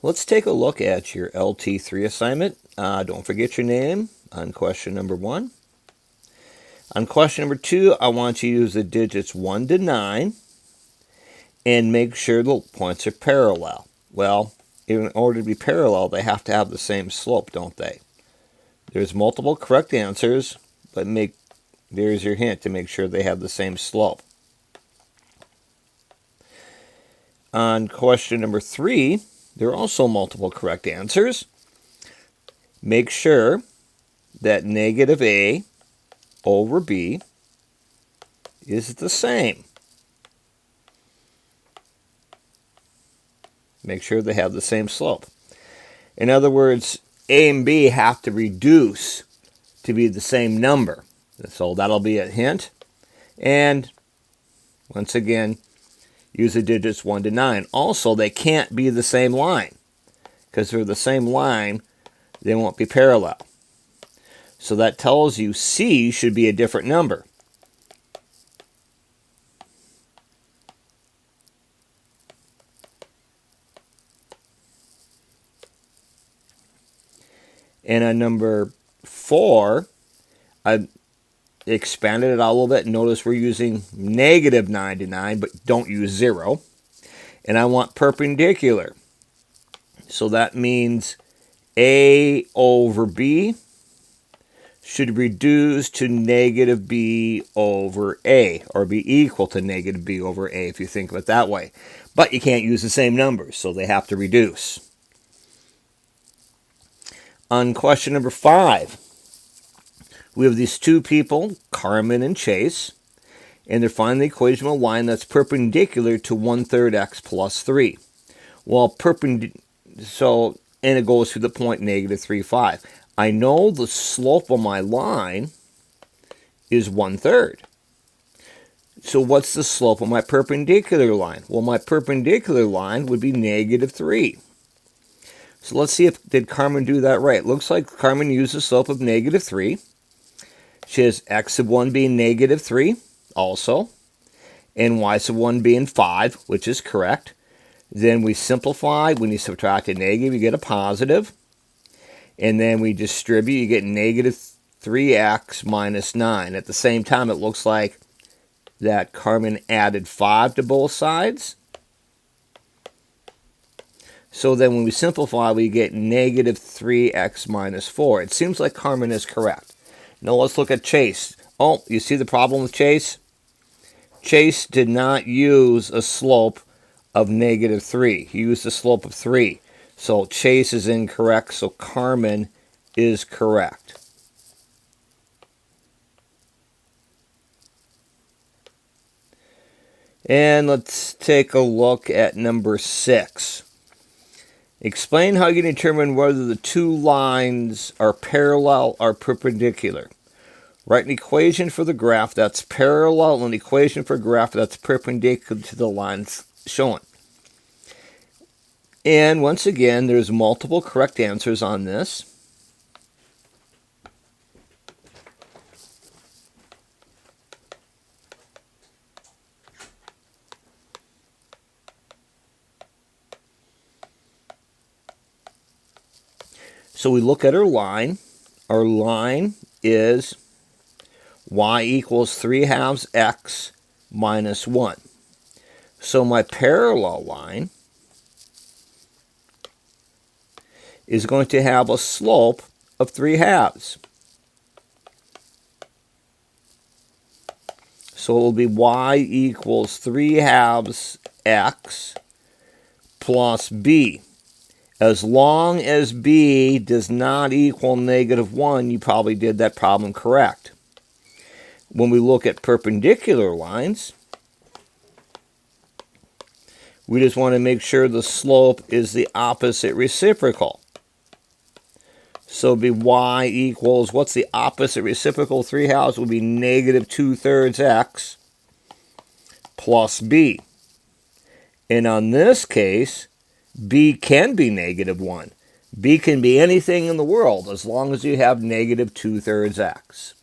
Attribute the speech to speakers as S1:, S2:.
S1: Let's take a look at your LT3 assignment. Don't forget your name on question number 1. On question number 2, I want you to use the digits 1 to 9 and make sure the points are parallel. Well, in order to be parallel, they have to have the same slope, don't they? There's multiple correct answers, but there's your hint to make sure they have the same slope. On question number 3, there are also multiple correct answers. Make sure that negative a over b is the same. Make sure they have the same slope. In other words, a and b have to reduce to be the same number. So that'll be a hint. And once again, use the digits 1 to 9. Also, they can't be the same line, because if they're the same line, they won't be parallel. So that tells you C should be a different number. And on number 4, I expanded it out a little bit. Notice we're using negative 9 to 9, but don't use 0. And I want perpendicular. So that means A over B should reduce to negative B over A, or be equal to negative B over A if you think of it that way. But you can't use the same numbers, so they have to reduce. On question number 5, we have these two people, Carmen and Chase, and they're finding the equation of a line that's perpendicular to 1/3 x plus 3. Well, and it goes through the point negative 3, 5. I know the slope of my line is 1/3. So what's the slope of my perpendicular line? Well, my perpendicular line would be negative 3. So let's see did Carmen do that right. Looks like Carmen used the slope of negative 3. She has x sub 1 being negative 3 also, and y sub 1 being 5, which is correct. Then we simplify. When you subtract a negative, you get a positive. And then we distribute, you get negative 3x minus 9. At the same time, it looks like that Carmen added 5 to both sides. So then when we simplify, we get negative 3x minus 4. It seems like Carmen is correct. Now let's look at Chase. Oh, you see the problem with Chase? Chase did not use a slope of negative 3. He used a slope of 3. So Chase is incorrect, so Carmen is correct. And let's take a look at number 6. Explain how you can determine whether the two lines are parallel or perpendicular. Write an equation for the graph that's parallel and an equation for a graph that's perpendicular to the lines shown. And once again, there's multiple correct answers on this. So we look at our line. Our line is y equals 3/2 x minus 1. So my parallel line is going to have a slope of 3/2. So it will be y equals 3/2 x plus b. As long as b does not equal negative 1, you probably did that problem correct. When we look at perpendicular lines, we just want to make sure the slope is the opposite reciprocal. So it'd be y equals, what's the opposite reciprocal? 3/2 would be negative 2/3 x plus b. And on this case, b can be negative 1. B can be anything in the world as long as you have negative 2/3 x.